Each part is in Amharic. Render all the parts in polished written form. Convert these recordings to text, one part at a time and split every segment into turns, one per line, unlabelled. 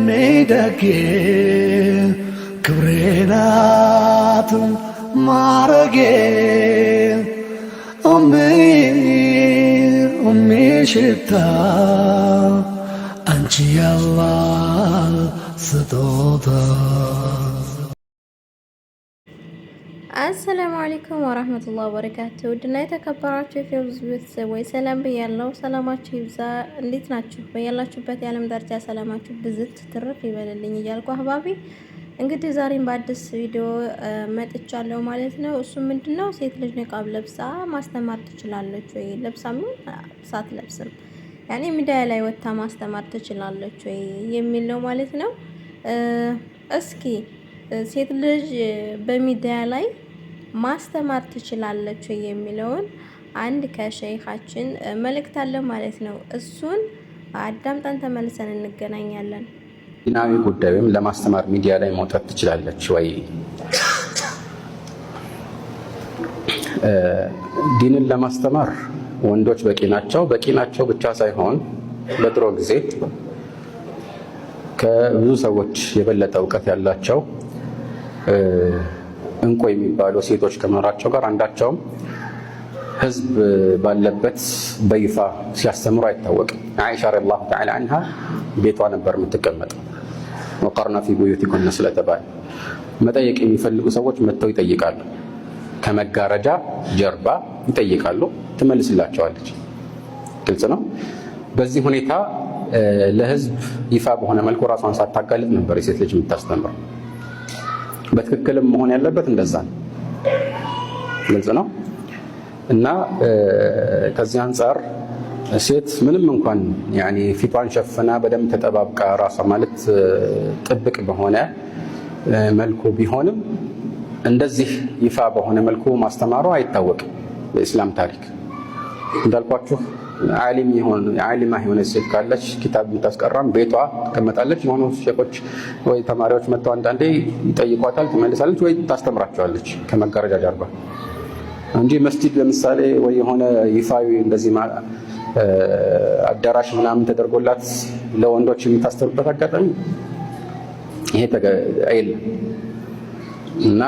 ሜደጌ ክብሬናት ማረጌ ሽታ አንቺ ያላህ ስጦታ።
አሰላሙ አለይኩም ወራህመቱላሂ ወበረካቱህ። ውድና የተከበራችሁ የፌብዝ ቤተሰቦች ሰላም ብያለሁ። ሰላማችሁ ይብዛ። እንዴት ናችሁ? በያላችሁበት የዓለም ዳርቻ ሰላማችሁ ብዝት ትርፍ ይበልልኝ እያልኩ አህባቢ እንግዲህ ዛሬም በአዲስ ቪዲዮ መጥቻለሁ ማለት ነው። እሱ ምንድነው ሴት ልጅ ንቃብ ለብሳ ማስተማር ትችላለች ወይ? ለብሳም ሳትለብስም ያኔ ሚዲያ ላይ ወጣ ማስተማር ትችላለች ወይ የሚል ነው ማለት ነው። እስኪ ሴት ልጅ በሚዲያ ላይ ማስተማር ትችላለች ወይ የሚለውን አንድ ከሸይኻችን መልእክት አለ ማለት ነው። እሱን አዳምጠን ተመልሰን እንገናኛለን።
ዲናዊ ጉዳይ ወይም ለማስተማር ሚዲያ ላይ መውጣት ትችላለች ወይ? ዲንን ለማስተማር ወንዶች በቂ ናቸው። በቂ ናቸው ብቻ ሳይሆን በድሮ ጊዜ ከብዙ ሰዎች የበለጠ እውቀት ያላቸው እንቁ የሚባሉ ሴቶች ከመኖራቸው ጋር አንዳቸውም ህዝብ ባለበት በይፋ ሲያስተምሩ አይታወቅም። አይሻ ረዲየላሁ ተዓላ አንሃ ቤቷ ነበር የምትቀመጠው። ወቀርና ፊ ቡዩቲኩነ ስለተባለ መጠየቅ የሚፈልጉ ሰዎች መጥተው ይጠይቃሉ። ከመጋረጃ ጀርባ ይጠይቃሉ፣ ትመልስላቸዋለች። ግልጽ ነው። በዚህ ሁኔታ ለህዝብ ይፋ በሆነ መልኩ ራሷን ሳታጋልጥ ነበር የሴት ልጅ የምታስተምረው። በትክክልም መሆን ያለበት እንደዛ ነው። ግልጽ ነው። እና ከዚህ አንፃር ሴት ምንም እንኳን ያኔ ፊቷን ሸፍና በደንብ ተጠባብቃ ራሷ ማለት ጥብቅ በሆነ መልኩ ቢሆንም እንደዚህ ይፋ በሆነ መልኩ ማስተማሩ አይታወቅም በእስላም ታሪክ። እንዳልኳችሁ ዓሊማ የሆነ ሴት ካለች ኪታብ የምታስቀራም ቤቷ ትቀመጣለች። የሆኑ ሼኮች ወይ ተማሪዎች መጥተው አንዳንዴ ይጠይቋታል፣ ትመልሳለች ወይ ታስተምራቸዋለች ከመጋረጃ ጀርባ እንጂ መስጂድ ለምሳሌ ወይ የሆነ ይፋዊ እንደዚህ አዳራሽ ምናምን ተደርጎላት ለወንዶች የምታስተምርበት አጋጣሚ ይሄ የለም። እና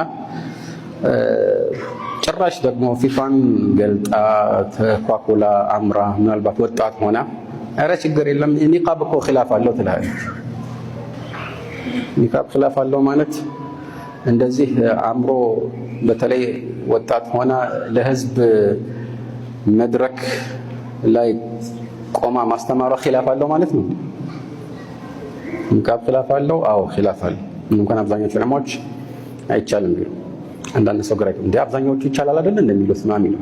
ጭራሽ ደግሞ ፊቷን ገልጣ ተኳኩላ አምራ ምናልባት ወጣት ሆና ኧረ ችግር የለም ኒቃብ እኮ ኺላፍ አለው ትላለች። ኒቃብ ኺላፍ አለው ማለት እንደዚህ አምሮ በተለይ ወጣት ሆና ለህዝብ መድረክ ላይ ቆማ ማስተማሯ ኺላፍ አለው ማለት ነው። ኒቃብ ኺላፍ አለው? አዎ ኺላፍ አለው። እንኳን አብዛኞቹ ዑለማዎች አይቻልም ቢሉ አንዳንድ ሰው ግራ እንደ አብዛኞቹ ይቻላል አይደል እንደሚሉት ነው የሚለው።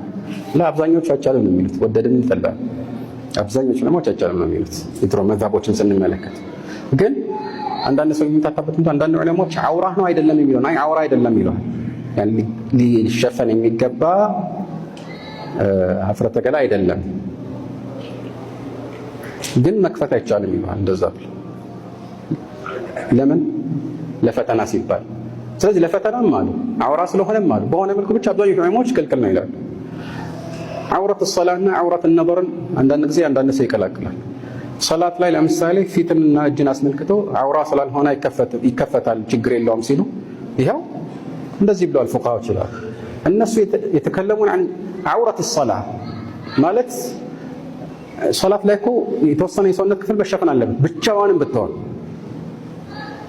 ለአብዛኞቹ አይቻልም ነው የሚሉት። ወደድን ጠላን አብዛኞቹ ዑለማዎች አይቻልም ነው የሚሉት። የድሮ መዛቦችን ስንመለከት ግን አንዳንድ ሰው የሚታታበት አንዳንድ ዑለማዎች አውራ ነው አይደለም የሚለው አይ አውራ አይደለም ይለዋል። ያን ሊሸፈን የሚገባ ሀፍረተ ገላ አይደለም ግን መክፈት አይቻልም ይለዋል። እንደዛ ለምን? ለፈተና ሲባል። ስለዚህ ለፈተናም አሉ አውራ ስለሆነም አሉ በሆነ መልኩ ብቻ አብዛኞቹ ዑለማዎች ክልክል ነው ይላሉ። አውረት الصላትና አውረት النظርን አንዳንድ ጊዜ አንዳንድ ሰው ይቀላቅላል። ሶላት ላይ ለምሳሌ ፊትንና እጅን አስመልክቶ አውራ ስላልሆነ ይከፈታል ችግር የለውም ሲሉ ይሄው እንደዚህ ብለዋል ፉቃሃዎች ይላሉ። እነሱ የተከለሙን عن አውረት الصላህ ማለት ሶላት ላይ እኮ የተወሰነ የሰውነት ክፍል መሸፈን አለበት ብቻዋንም ብትሆን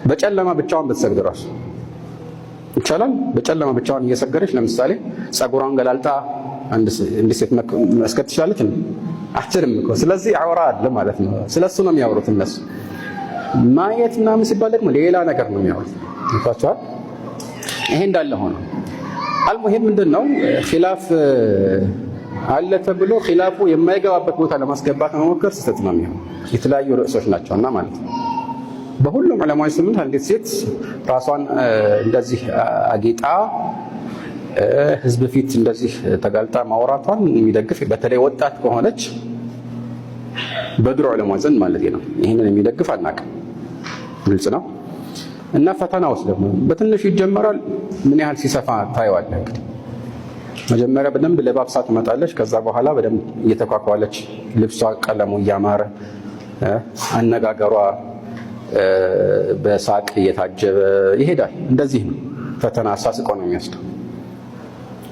በጨለማ ብቻዋን ብትሰግድ ራሱ ይቻላል። በጨለማ ብቻዋን እየሰገደች ለምሳሌ ጸጉሯን ገላልጣ አንድ ሴት መስገድ ትችላለች እንዴ? አትችልም እኮ። ስለዚህ አውራ አለ ማለት ነው። ስለሱ ነው የሚያወሩት እነሱ። ማየት ምናምን ሲባል ደግሞ ሌላ ነገር ነው የሚያወሩት። እንኳን ይሄ እንዳለ ሆኖ አልሙሂም ምንድነው ኺላፍ አለ ተብሎ ኺላፉ የማይገባበት ቦታ ለማስገባት መሞከር ስህተት ነው የሚሆነው። የተለያዩ ርዕሶች ናቸውና ማለት ነው። በሁሉም ዑለማዎች ስምንት አንዲት ሴት ራሷን እንደዚህ አጌጣ ህዝብ ፊት እንደዚህ ተጋልጣ ማውራቷን የሚደግፍ በተለይ ወጣት ከሆነች በድሮ ዑለማዎች ዘንድ ማለት ነው ይሄንን የሚደግፍ አናውቅም። ግልጽ ነው። እና ፈተናውስ ደግሞ በትንሹ ይጀመራል። ምን ያህል ሲሰፋ ታየዋለህ። እንግዲህ መጀመሪያ በደንብ ለባብሳ ትመጣለች። ከዛ በኋላ በደንብ እየተኳኳለች ልብሷ ቀለሙ እያማረ አነጋገሯ በሳቅ እየታጀበ ይሄዳል። እንደዚህ ነው ፈተና አሳስቆ ነው የሚወስደው።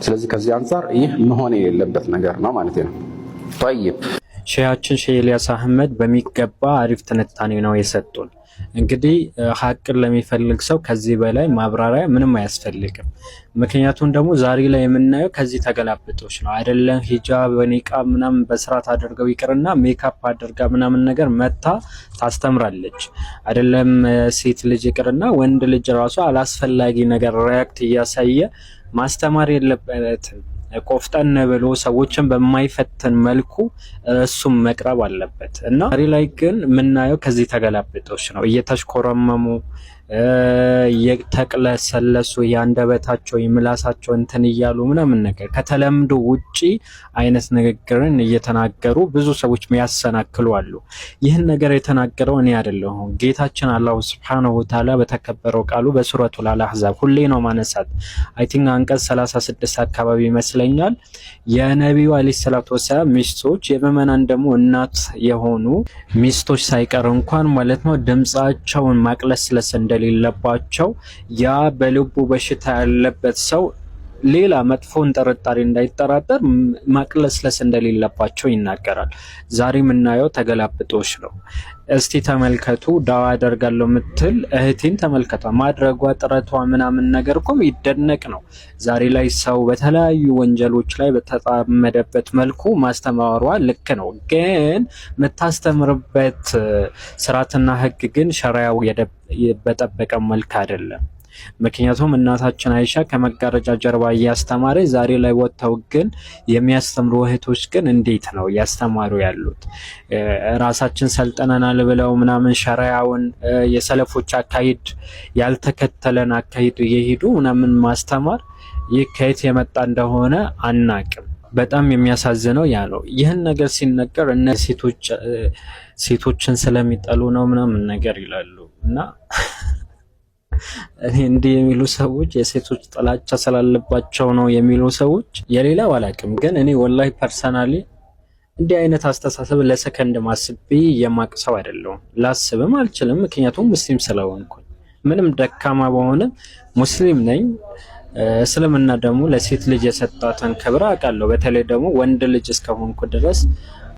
ስለዚህ ከዚህ አንፃር ይህ መሆን የሌለበት ነገር ነው ማለት ነው። ጠይብ
ሼሃችን ሼህ ኢልያስ አህመድ በሚገባ አሪፍ ትንታኔ ነው የሰጡን። እንግዲህ ሀቅን ለሚፈልግ ሰው ከዚህ በላይ ማብራሪያ ምንም አያስፈልግም። ምክንያቱም ደግሞ ዛሬ ላይ የምናየው ከዚህ ተገላብጦች ነው አይደለም። ሂጃብ በኒቃብ ምናምን በስርዓት አድርገው ይቅርና ሜካፕ አድርጋ ምናምን ነገር መታ ታስተምራለች አይደለም። ሴት ልጅ ይቅርና ወንድ ልጅ ራሱ አላስፈላጊ ነገር ሪያክት እያሳየ ማስተማር የለበትም። ቆፍጠን ብሎ ሰዎችን በማይፈትን መልኩ እሱም መቅረብ አለበት እና ዛሬ ላይ ግን የምናየው ከዚህ ተገላብጦች ነው። እየተሽኮረመሙ እየተቅለሰለሱ የአንደበታቸው የምላሳቸው እንትን እያሉ ምናምን ነገር ከተለምዶ ውጪ አይነት ንግግርን እየተናገሩ ብዙ ሰዎች የሚያሰናክሉ አሉ። ይህን ነገር የተናገረው እኔ አይደለሁም። ጌታችን አላሁ ሱብሓነሁ ወተዓላ በተከበረው ቃሉ በሱረቱል አልአሕዛብ ሁሌ ነው ማነሳት አይ ቲንክ አንቀጽ 36 አካባቢ ይመስለኛል የነቢዩ አለይሂ ሰላቱ ወሰላም ሚስቶች የምዕመናን ደግሞ እናት የሆኑ ሚስቶች ሳይቀር እንኳን ማለት ነው ድምጻቸውን ማቅለስለስ እንደሌለባቸው ያ በልቡ በሽታ ያለበት ሰው ሌላ መጥፎን ጥርጣሬ እንዳይጠራጠር ማቅለስለስ እንደሌለባቸው ይናገራል። ዛሬ የምናየው ተገላብጦሽ ነው። እስቲ ተመልከቱ። ዳዋ አደርጋለሁ ምትል እህቴን ተመልከቷ። ማድረጓ ጥረቷ ምናምን ነገር እኮ ይደነቅ ነው። ዛሬ ላይ ሰው በተለያዩ ወንጀሎች ላይ በተጣመደበት መልኩ ማስተማሯ ልክ ነው። ግን የምታስተምርበት ስርዓትና ህግ ግን ሸሪዓው በጠበቀ መልክ አይደለም። ምክንያቱም እናታችን አይሻ ከመጋረጃ ጀርባ እያስተማረ ዛሬ ላይ ወጥተው ግን የሚያስተምሩ እህቶች ግን እንዴት ነው እያስተማሩ ያሉት? ራሳችን ሰልጠነናል ብለው ምናምን ሸሪዓውን የሰለፎች አካሄድ ያልተከተለን አካሄድ እየሄዱ ምናምን ማስተማር ይህ ከየት የመጣ እንደሆነ አናቅም። በጣም የሚያሳዝነው ያ ነው። ይህን ነገር ሲነገር እነ ሴቶችን ስለሚጠሉ ነው ምናምን ነገር ይላሉ እና እንዲህ የሚሉ ሰዎች የሴቶች ጥላቻ ስላለባቸው ነው የሚሉ ሰዎች የሌላው አላውቅም። ግን እኔ ወላሂ ፐርሰናሊ እንዲህ አይነት አስተሳሰብ ለሰከንድ ማስቤ የማቅሰው አይደለሁም። ላስብም አልችልም። ምክንያቱም ሙስሊም ስለሆንኩኝ ምንም ደካማ በሆነ ሙስሊም ነኝ። እስልምና ደግሞ ለሴት ልጅ የሰጣትን ክብር አውቃለሁ። በተለይ ደግሞ ወንድ ልጅ እስከሆንኩ ድረስ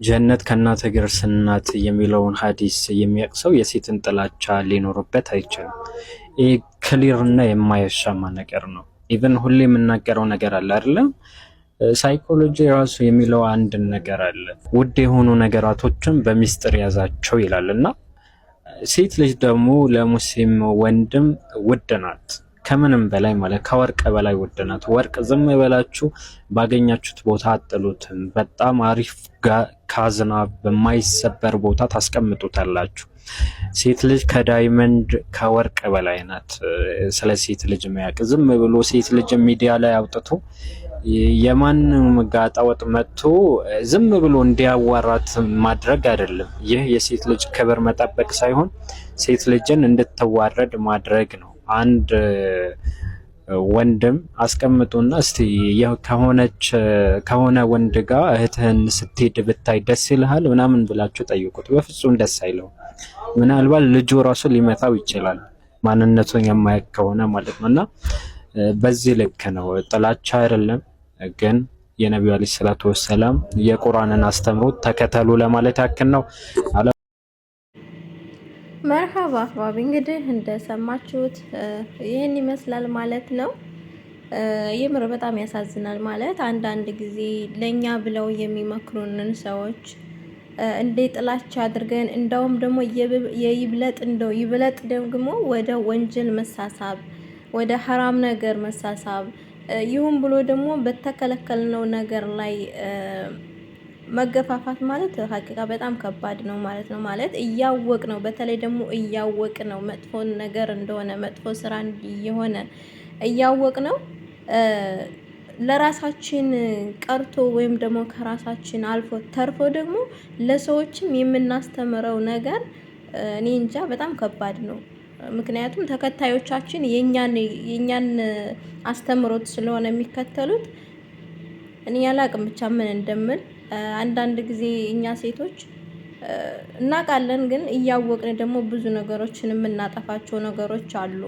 ጀነት ከእናት እግር ስናት የሚለውን ሀዲስ የሚያቅሰው የሴትን ጥላቻ ሊኖርበት አይችልም። ይህ ክሊር እና የማያሻማ ነገር ነው። ኢቨን ሁሌ የምናገረው ነገር አለ አይደለም። ሳይኮሎጂ ራሱ የሚለው አንድ ነገር አለ። ውድ የሆኑ ነገራቶችን በሚስጥር ያዛቸው ይላል እና ሴት ልጅ ደግሞ ለሙስሊም ወንድም ውድ ናት። ከምንም በላይ ማለት ከወርቅ በላይ ውድ ናት። ወርቅ ዝም በላችሁ ባገኛችሁት ቦታ አጥሉትም። በጣም አሪፍ ካዝና በማይሰበር ቦታ ታስቀምጡታላችሁ። ሴት ልጅ ከዳይመንድ ከወርቅ በላይ ናት። ስለ ሴት ልጅ የሚያውቅ ዝም ብሎ ሴት ልጅ ሚዲያ ላይ አውጥቶ የማንም ጋጣወጥ መጥቶ ዝም ብሎ እንዲያዋራት ማድረግ አይደለም። ይህ የሴት ልጅ ክብር መጠበቅ ሳይሆን ሴት ልጅን እንድትዋረድ ማድረግ ነው። አንድ ወንድም አስቀምጡና እስቲ ከሆነ ወንድ ጋር እህትህን ስትሄድ ብታይ ደስ ይልሃል ምናምን ብላችሁ ጠይቁት። በፍጹም ደስ አይለው። ምናልባት ልጁ ራሱ ሊመታው ይችላል፣ ማንነቱን የማያውቅ ከሆነ ማለት ነው። እና በዚህ ልክ ነው። ጥላቻ አይደለም፣ ግን የነቢዩ አለይሂ ሰላቱ ወሰላም የቁርአንን አስተምሮት ተከተሉ ለማለት ያክል ነው።
መርሃባ አህባቢ እንግዲህ እንደሰማችሁት ይህን ይመስላል ማለት ነው። የምር በጣም ያሳዝናል ማለት አንዳንድ ጊዜ ለኛ ብለው የሚመክሩንን ሰዎች እንደ ጥላቻ አድርገን እንደውም ደግሞ ይብለጥ ደግሞ ወደ ወንጀል መሳሳብ፣ ወደ ሐራም ነገር መሳሳብ ይሁን ብሎ ደግሞ በተከለከልነው ነገር ላይ መገፋፋት ማለት ሀቂቃ በጣም ከባድ ነው ማለት ነው። ማለት እያወቅ ነው፣ በተለይ ደግሞ እያወቅ ነው መጥፎ ነገር እንደሆነ መጥፎ ስራ የሆነ እያወቅ ነው ለራሳችን ቀርቶ ወይም ደግሞ ከራሳችን አልፎ ተርፎ ደግሞ ለሰዎችም የምናስተምረው ነገር እኔ እንጃ በጣም ከባድ ነው። ምክንያቱም ተከታዮቻችን የኛን አስተምሮት ስለሆነ የሚከተሉት እኔ ያላቅም ብቻ ምን እንደምል። አንዳንድ ጊዜ እኛ ሴቶች እናውቃለን፣ ግን እያወቅን ደግሞ ብዙ ነገሮችን የምናጠፋቸው ነገሮች አሉ።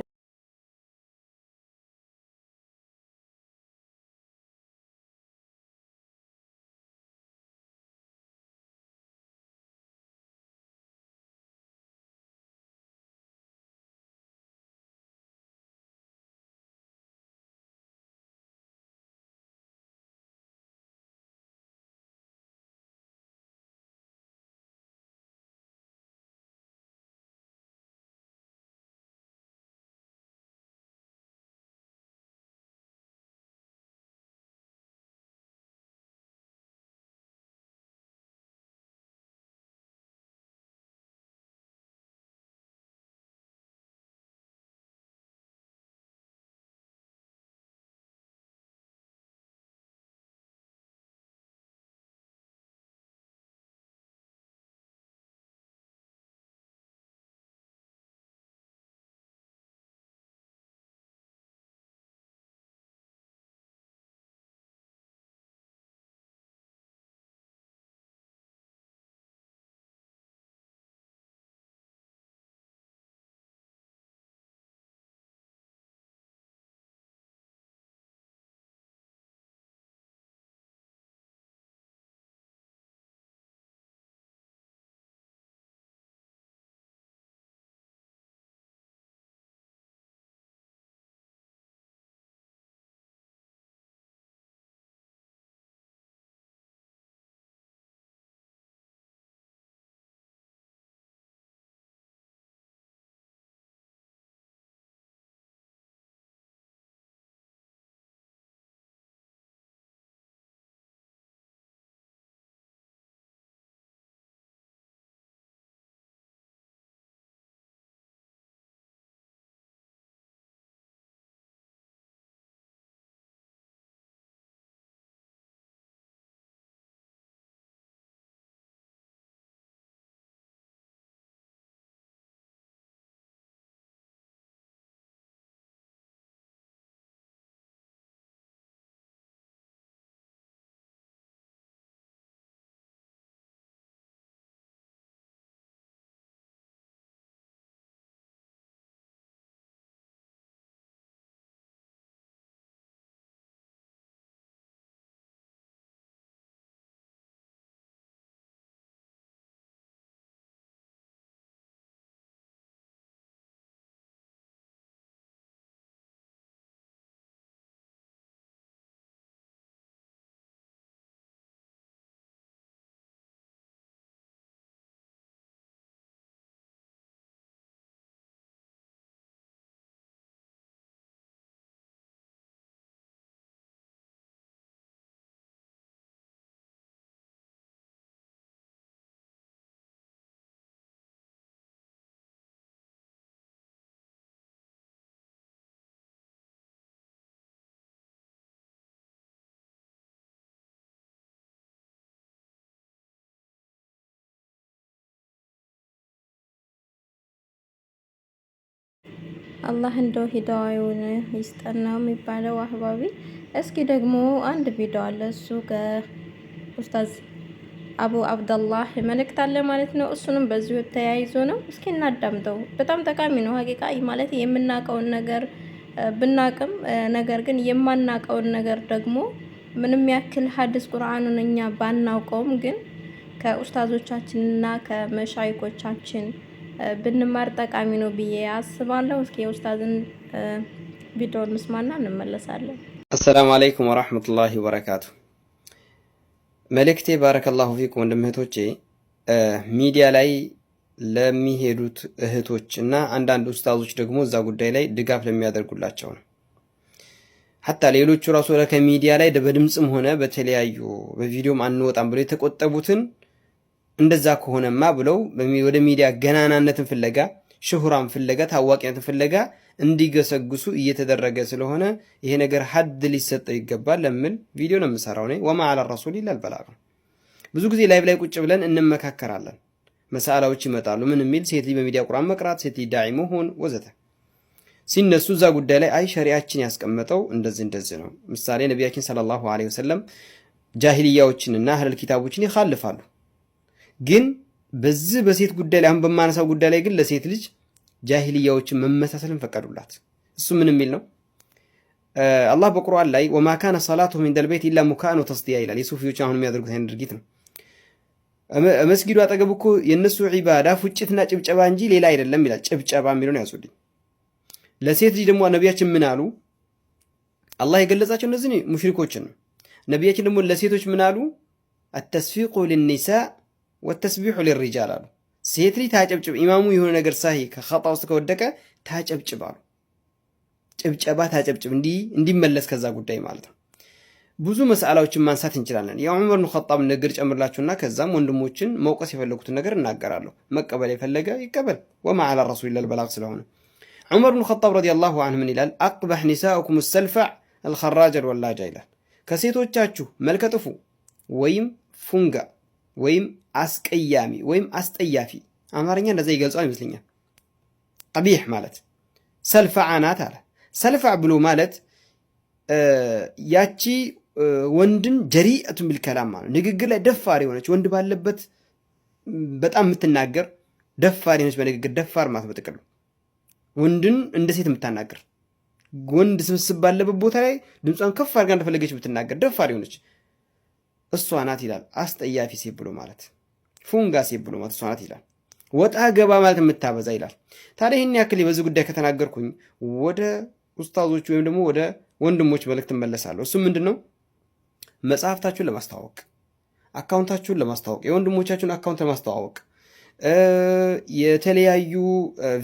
አላህ እንደው ሂዳያውን ይስጠን ነው የሚባለው አህባቢ። እስኪ ደግሞ አንድ ቪዲዮ አለ፣ እሱ ከኡስታዝ አቡ አብደላህ መልእክት አለ ማለት ነው። እሱንም በዚሁ ተያይዞ ነው። እስኪ እናዳምጠው። በጣም ጠቃሚ ነው ሀቂቃ ማለት የምናውቀውን ነገር ብናቅም፣ ነገር ግን የማናውቀውን ነገር ደግሞ ምንም ያክል ሐዲስ ቁርአኑን እኛ ባናውቀውም ግን ከኡስታዞቻችንና ከመሻይኮቻችን ብንማር ጠቃሚ ነው ብዬ አስባለሁ። እስኪ የኡስታዝን ቪዲዮ እንስማና እንመለሳለን።
አሰላሙ አለይኩም ወራህመቱላሂ ወበረካቱ። መልእክቴ ባረከላሁ ፊኩም ወንድም እህቶቼ፣ ሚዲያ ላይ ለሚሄዱት እህቶች እና አንዳንድ ኡስታዞች ደግሞ እዛ ጉዳይ ላይ ድጋፍ ለሚያደርጉላቸው ነው። ሀታ ሌሎቹ ራሱ ከሚዲያ ላይ በድምጽም ሆነ በተለያዩ በቪዲዮም አንወጣም ብለው የተቆጠቡትን እንደዛ ከሆነማ ብለው ወደ ሚዲያ ገናናነትን ፍለጋ፣ ሽሁራን ፍለጋ፣ ታዋቂነትን ፍለጋ እንዲገሰግሱ እየተደረገ ስለሆነ ይሄ ነገር ሀድ ሊሰጠው ይገባል ለምን ቪዲዮ ነው የምሰራው ነው። ወማ አለ ረሱል ኢላ አልበላግ። ብዙ ጊዜ ላይቭ ላይ ቁጭ ብለን እንመካከራለን። መሳላዎች ይመጣሉ። ምን የሚል ሴት ልጅ በሚዲያ ቁርአን መቅራት፣ ሴት ልጅ ዳዒ መሆን ወዘተ ሲነሱ እዛ ጉዳይ ላይ አይ ሸሪዓችን ያስቀመጠው እንደዚህ ነው። ምሳሌ ነቢያችን ሰለላሁ ዐለይሂ ወሰለም ጃሂልያዎችንና አህለል ኪታቦችን ይኻልፋሉ። ግን በዚህ በሴት ጉዳይ ላይ አሁን በማነሳው ጉዳይ ላይ ግን ለሴት ልጅ ጃሂልያዎችን መመሳሰልን ፈቀዱላት። እሱ ምን የሚል ነው? አላህ በቁርአን ላይ ወማ ካነ ሰላቱሁም ኢንደል ቤት ኢላ ሙካአን ወተስዲያ ይላል። የሱፊዎች አሁን የሚያደርጉት አይነት ድርጊት ነው። መስጊዱ አጠገብ እኮ የእነሱ ዒባዳ ፉጭትና ጭብጨባ እንጂ ሌላ አይደለም ይላል። ጭብጨባ የሚለውን ያዙልኝ። ለሴት ልጅ ደግሞ ነቢያችን ምን አሉ? አላህ የገለጻቸው እነዚህ ሙሽሪኮችን ነው። ነቢያችን ደግሞ ለሴቶች ምን አሉ? አተስፊቁ ሊኒሳ ወተስቢሑ ሊሪጃል አሉ። ሴት ልጅ ታጨብጭብ፣ ኢማሙ የሆነ ነገር ሳሂ ከኸጣ ውስጥ ከወደቀ ታጨብጭብ አሉ። ጭብጨባ ታጨብጭብ እንዲመለስ ከዛ ጉዳይ ማለት ነው። ብዙ መስአላዎችን ማንሳት እንችላለን። የዑመር ብን ኸጣብ ንግግር ጨምርላችሁና ከዛም ወንድሞችን መውቀስ የፈለጉትን ነገር እናገራለሁ። መቀበል የፈለገ ይቀበል። ወማ ዐላ ረሱል ኢለል በላግ ስለሆነ ዑመር ብን ኸጣብ ረዲየላሁ ዐንሁ ምን ይላል? አቅበሕ ኒሳኡኩም ሰልፈዕ አልኸራጅ አልወላጃ ይላል። ከሴቶቻችሁ መልከጥፉ ወይም ፉንጋ ወይም አስቀያሚ ወይም አስጠያፊ፣ አማርኛ እንደዛ ይገልጸዋል ይመስለኛል። ቀቢሕ ማለት ሰልፈዓ ናት አለ። ሰልፈዕ ብሎ ማለት ያቺ ወንድን ጀሪአቱን ቢልከላም ማለት ንግግር ላይ ደፋር የሆነች ወንድ ባለበት በጣም የምትናገር ደፋር የሆነች በንግግር ደፋር ማለት በጥቅሉ ወንድን እንደ ሴት የምታናገር ወንድ ስብስብ ባለበት ቦታ ላይ ድምጿን ከፍ አድርጋ እንደፈለገች የምትናገር ደፋር የሆነች እሷ ናት ይላል። አስጠያፊ ሴት ብሎ ማለት ፉንጋ ሴት ብሎ ማለት እሷ ናት ይላል። ወጣ ገባ ማለት የምታበዛ ይላል። ታዲያ ይህን ያክል በዚህ ጉዳይ ከተናገርኩኝ ወደ ኡስታዞች ወይም ደግሞ ወደ ወንድሞች መልእክት እመለሳለሁ። እሱም ምንድን ነው? መጽሐፍታችሁን ለማስተዋወቅ፣ አካውንታችሁን ለማስተዋወቅ፣ የወንድሞቻችሁን አካውንት ለማስተዋወቅ፣ የተለያዩ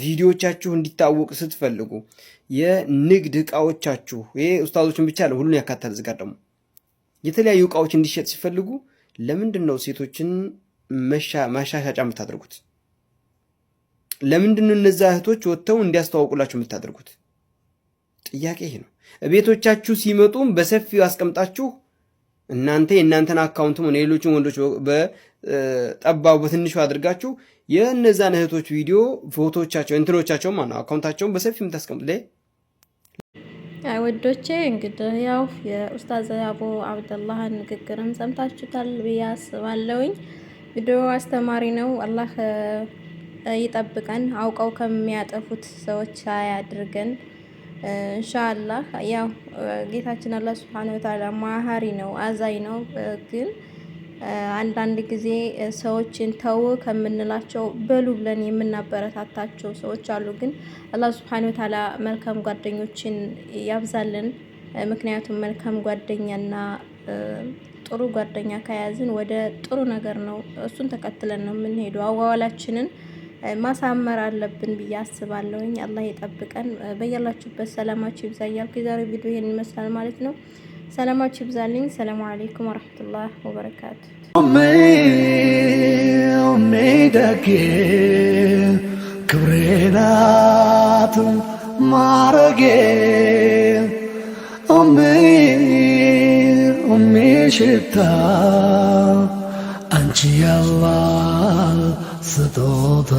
ቪዲዮዎቻችሁ እንዲታወቅ ስትፈልጉ፣ የንግድ እቃዎቻችሁ ይሄ ኡስታዞችን ብቻ አለ ሁሉን ያካተለ ዝጋር ደግሞ የተለያዩ እቃዎች እንዲሸጥ ሲፈልጉ ለምንድን ነው ሴቶችን ማሻሻጫ የምታደርጉት? ለምንድን ነው እነዛ እህቶች ወጥተው እንዲያስተዋውቁላችሁ የምታደርጉት? ጥያቄ ይሄ ነው። ቤቶቻችሁ ሲመጡም በሰፊው አስቀምጣችሁ እናንተ የእናንተን አካውንትም ሆነ የሌሎችን ወንዶች በጠባቡ በትንሹ አድርጋችሁ የእነዛን እህቶች ቪዲዮ ፎቶዎቻቸው እንትኖቻቸው ማለት ነው አካውንታቸውን በሰፊው የምታስቀምጡ ላይ
ወዶቼ እንግዲህ ያው የኡስታዝ አቡ አብደላህ ንግግርን ሰምታችሁታል ብዬ አስባለሁኝ። ቪዲዮ አስተማሪ ነው። አላህ ይጠብቀን፣ አውቀው ከሚያጠፉት ሰዎች አያድርገን ኢንሻአላህ። ያው ጌታችን አላህ Subhanahu Wa Ta'ala ማህሪ ነው፣ አዛኝ ነው። ግን አንዳንድ ጊዜ ሰዎችን ተው ከምንላቸው በሉ ብለን የምናበረታታቸው ሰዎች አሉ። ግን አላህ Subhanahu Wa Ta'ala መልካም ጓደኞችን ያብዛልን። ምክንያቱም መልካም ጓደኛና ጥሩ ጓደኛ ከያዝን ወደ ጥሩ ነገር ነው፣ እሱን ተከትለን ነው የምንሄደው። አዋዋላችንን ማሳመር አለብን ብዬ አስባለሁኝ። አላህ ይጠብቀን። በያላችሁበት ሰላማችሁ ይብዛ እያልኩ የዛሬው ቪዲዮ ይሄን ይመስላል ማለት ነው። ሰላማችሁ ይብዛልኝ። ሰላም አለይኩም ወራህመቱላሂ ወበረካቱ።
ደጌ ክብሬ ናት ማረጌ ሽታ አንቺ ያላህ ስጦታ